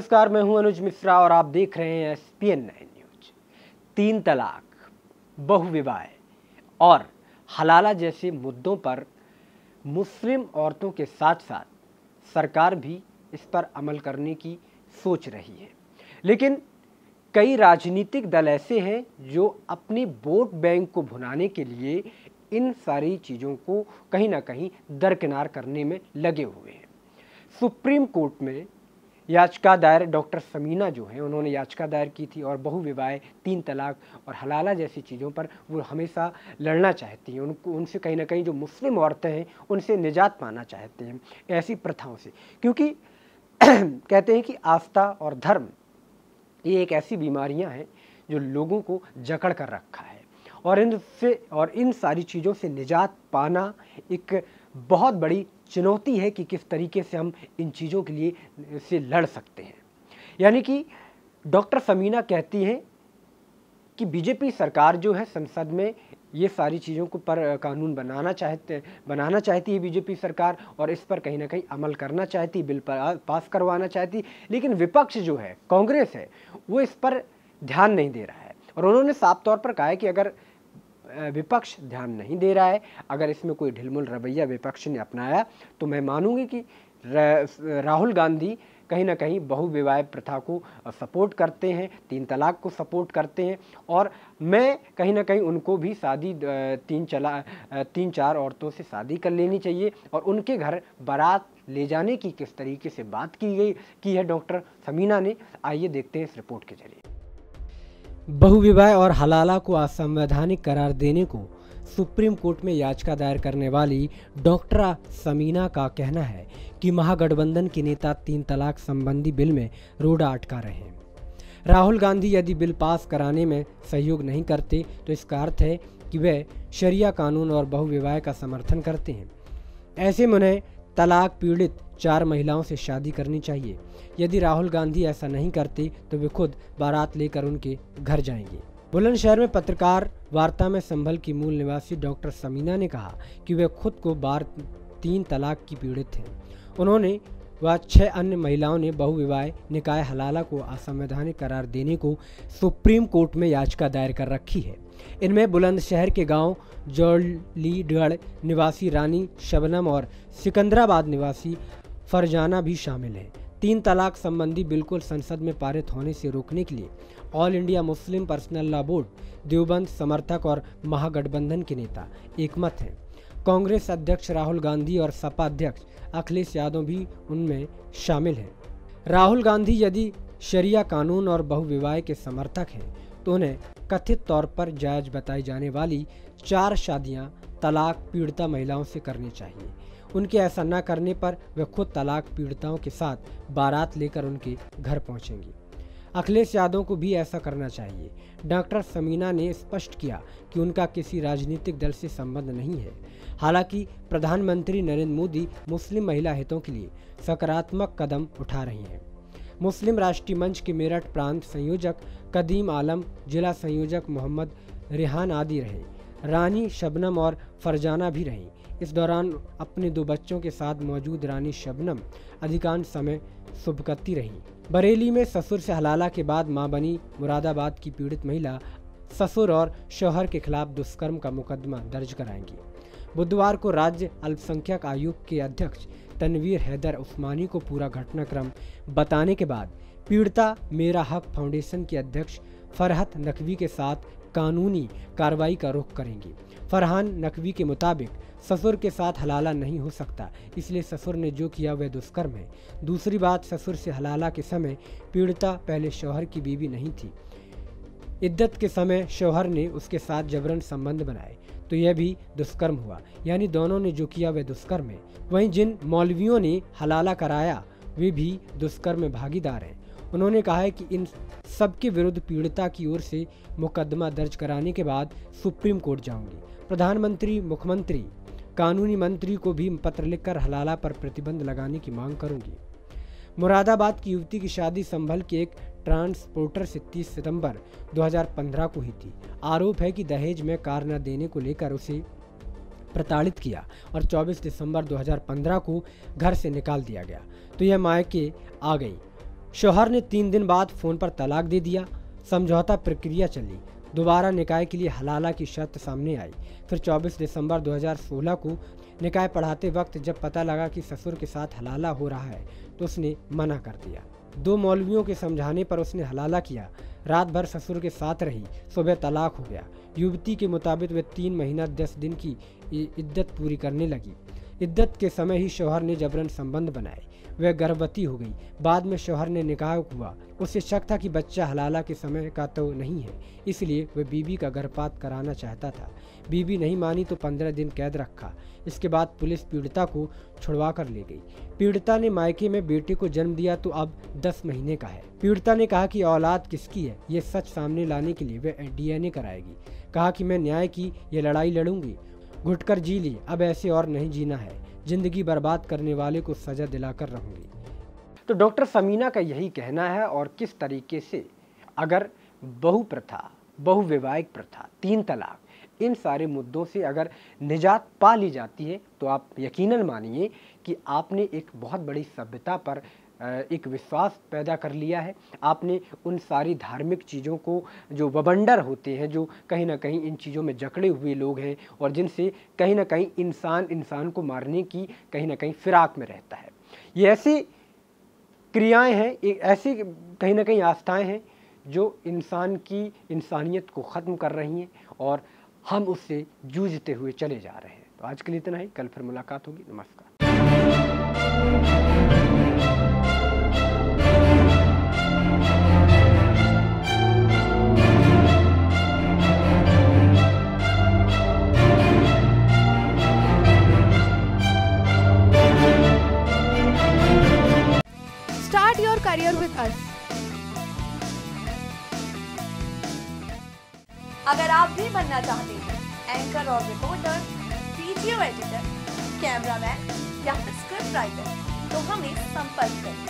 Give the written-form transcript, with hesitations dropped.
नमस्कार, मैं हूं अनुज मिश्रा और आप देख रहे हैं SPN 9 न्यूज। 3 तलाक, बहुविवाह और हलाला जैसे मुद्दों पर मुस्लिम औरतों के साथ साथ सरकार भी इस पर अमल करने की सोच रही है, लेकिन कई राजनीतिक दल ऐसे हैं जो अपने वोट बैंक को भुनाने के लिए इन सारी चीज़ों को कहीं ना कहीं दरकिनार करने में लगे हुए हैं। सुप्रीम कोर्ट में याचिका दायर डॉक्टर समीना जो हैं, उन्होंने याचिका दायर की थी और बहुविवाह, 3 तलाक और हलाला जैसी चीज़ों पर वो हमेशा लड़ना चाहती हैं। उनसे कहीं ना कहीं जो मुस्लिम औरतें हैं उनसे निजात पाना चाहते हैं ऐसी प्रथाओं से, क्योंकि कहते हैं कि आस्था और धर्म ये एक ऐसी बीमारियां हैं जो लोगों को जकड़ कर रखा है और इन सारी चीज़ों से निजात पाना एक बहुत बड़ी चुनौती है कि किस तरीके से हम इन चीज़ों के लिए से लड़ सकते हैं। यानी कि डॉक्टर समीना कहती हैं कि बीजेपी सरकार जो है संसद में ये सारी चीज़ों को पर कानून बनाना चाहती है बीजेपी सरकार, और इस पर कहीं ना कहीं अमल करना चाहती, बिल पास करवाना चाहती, लेकिन विपक्ष जो है, कांग्रेस है, वो इस पर ध्यान नहीं दे रहा है। और उन्होंने साफ तौर पर कहा है कि अगर विपक्ष ध्यान नहीं दे रहा है, अगर इसमें कोई ढिलमुल रवैया विपक्ष ने अपनाया, तो मैं मानूंगी कि राहुल गांधी कहीं ना कहीं बहुविवाह प्रथा को सपोर्ट करते हैं, 3 तलाक को सपोर्ट करते हैं, और मैं कहीं ना कहीं उनको भी शादी 3-4 औरतों से शादी कर लेनी चाहिए और उनके घर बारात ले जाने की किस तरीके से बात की है डॉक्टर समीना ने। आइए देखते हैं इस रिपोर्ट के जरिए। बहुविवाह और हलाला को असंवैधानिक करार देने को सुप्रीम कोर्ट में याचिका दायर करने वाली डॉक्टर समीना का कहना है कि महागठबंधन के नेता 3 तलाक संबंधी बिल में रोड़ा अटका रहे हैं। राहुल गांधी यदि बिल पास कराने में सहयोग नहीं करते तो इसका अर्थ है कि वे शरिया कानून और बहुविवाह का समर्थन करते हैं। ऐसे में उन्हें तलाक पीड़ित 4 महिलाओं से शादी करनी चाहिए। यदि राहुल गांधी ऐसा नहीं करते तो वे खुद बारात लेकर उनके घर जाएंगे। बुलंदशहर में पत्रकार वार्ता में संभल की मूल निवासी डॉक्टर समीना ने कहा कि वे खुद को 3 तलाक की पीड़ित हैं। उन्होंने व 6 अन्य महिलाओं ने बहुविवाह निकाय हलाला को असंवैधानिक करार देने को सुप्रीम कोर्ट में याचिका दायर कर रखी है। इनमें बुलंदशहर के गांव जौलीगढ़ निवासी रानी शबनम और सिकंदराबाद निवासी फरजाना भी शामिल हैं। 3 तलाक संबंधी बिल को संसद में पारित होने से रोकने के लिए all India Muslim personal law board, Deoband समर्थक और महागठबंधन के नेता एकमत हैं। कांग्रेस अध्यक्ष राहुल गांधी और सपा अध्यक्ष अखिलेश यादव भी उनमें शामिल हैं। राहुल गांधी यदि शरिया कानून और बहुविवाह के समर्थक हैं तो उन्हें कथित तौर पर जायज बताई जाने वाली 4 शादियां तलाक पीड़िता महिलाओं से करनी चाहिए। उनके ऐसा न करने पर वे खुद तलाक पीड़िताओं के साथ बारात लेकर उनके घर पहुंचेंगी। अखिलेश यादव को भी ऐसा करना चाहिए। डॉक्टर समीना ने स्पष्ट किया कि उनका किसी राजनीतिक दल से संबंध नहीं है। हालांकि प्रधानमंत्री नरेंद्र मोदी मुस्लिम महिला हितों के लिए सकारात्मक कदम उठा रहे हैं। मुस्लिम राष्ट्रीय मंच के मेरठ प्रांत संयोजक कदीम आलम, जिला संयोजक मोहम्मद रेहान आदि रहे। रानी शबनम और फरजाना भी रहीं। इस दौरान अपने 2 बच्चों के साथ मौजूद रानी शबनम अधिकांश समय शुभकत्ती रहीं। बरेली में ससुर से हलाला के बाद मां बनी मुरादाबाद की पीड़ित महिला ससुर और शौहर के खिलाफ दुष्कर्म का मुकदमा दर्ज कराएंगी। बुधवार को राज्य अल्पसंख्यक आयोग के अध्यक्ष तनवीर हैदर उस्मानी को पूरा घटनाक्रम बताने के बाद पीड़िता मेरा हक फाउंडेशन के अध्यक्ष फरहत नकवी के साथ कानूनी कार्रवाई का रुख करेंगी। फरहान नकवी के मुताबिक ससुर के साथ हलाला नहीं हो सकता, इसलिए ससुर ने जो किया वह दुष्कर्म है। दूसरी बात, ससुर से हलाला के समय पीड़िता पहले शौहर की बीवी नहीं थी। इद्दत के समय शौहर ने उसके साथ जबरन संबंध बनाए तो यह भी दुष्कर्म हुआ, यानी दोनों ने जो किया वह दुष्कर्म है। वहीं जिन मौलवियों ने हलाला कराया वे भी दुष्कर्म में भागीदार हैं। उन्होंने कहा है कि इन सबके विरुद्ध पीड़िता की ओर से मुकदमा दर्ज कराने के बाद सुप्रीम कोर्ट जाऊंगी। प्रधानमंत्री, मुख्यमंत्री, कानूनी मंत्री को भी पत्र लिखकर हलाला पर प्रतिबंध लगाने की मांग करूंगी। मुरादाबाद की युवती की शादी संभल के एक ट्रांसपोर्टर से 30 सितंबर 2015 को हुई थी। आरोप है कि दहेज में कार न देने को लेकर उसे प्रताड़ित किया और 24 दिसंबर 2015 को घर से निकाल दिया गया तो यह मायके आ गई। शौहर ने 3 दिन बाद फोन पर तलाक दे दिया। समझौता प्रक्रिया चली। दोबारा निकाह के लिए हलाला की शर्त सामने आई। फिर 24 दिसंबर 2016 को निकाह पढ़ाते वक्त जब पता लगा कि ससुर के साथ हलाला हो रहा है तो उसने मना कर दिया। 2 मौलवियों के समझाने पर उसने हलाला किया। रात भर ससुर के साथ रही। सुबह तलाक हो गया। युवती के मुताबिक वह 3 महीना 10 दिन की इद्दत पूरी करने लगी। इद्दत के समय ही शौहर ने जबरन संबंध बनाए। वह गर्भवती हो गई। बाद में शौहर ने निकाह हुआ। उसे शक था कि बच्चा हलाला के समय का तो नहीं है, इसलिए वह बीबी का गर्भपात कराना चाहता था। बीबी नहीं मानी तो 15 दिन कैद रखा। इसके बाद पुलिस पीड़िता को छुड़वा कर ले गई। पीड़िता ने मायके में बेटे को जन्म दिया तो अब 10 महीने का है। पीड़िता ने कहा कि औलाद किसकी है ये सच सामने लाने के लिए वह DNA कराएगी। कहा कि मैं न्याय की ये लड़ाई लड़ूंगी। घुटकर जी ली, अब ऐसे और नहीं जीना है। जिंदगी बर्बाद करने वाले को सजा दिलाकर रहूंगी। तो डॉक्टर समीना का यही कहना है। और किस तरीके से अगर बहु प्रथा, बहुविवाहिक प्रथा, 3 तलाक, इन सारे मुद्दों से अगर निजात पा ली जाती है तो आप यकीनन मानिए कि आपने एक बहुत बड़ी सभ्यता पर एक विश्वास पैदा कर लिया है। आपने उन सारी धार्मिक चीज़ों को, जो वबंडर होते हैं, जो कहीं ना कहीं इन चीज़ों में जकड़े हुए लोग हैं और जिनसे कहीं ना कहीं इंसान को मारने की कहीं ना कहीं फिराक में रहता है, ये ऐसी क्रियाएं हैं, एक ऐसी कहीं ना कहीं आस्थाएं हैं जो इंसान की इंसानियत को ख़त्म कर रही हैं और हम उससे जूझते हुए चले जा रहे हैं। तो आज के लिए इतना ही। कल फिर मुलाकात होगी। नमस्कार। Start your career with us. अगर आप भी बनना चाहते हैं एंकर और रिपोर्टर, वीडियो एडिटर, कैमरामैन या फिर स्क्रिप्ट राइटर तो हमें संपर्क करें।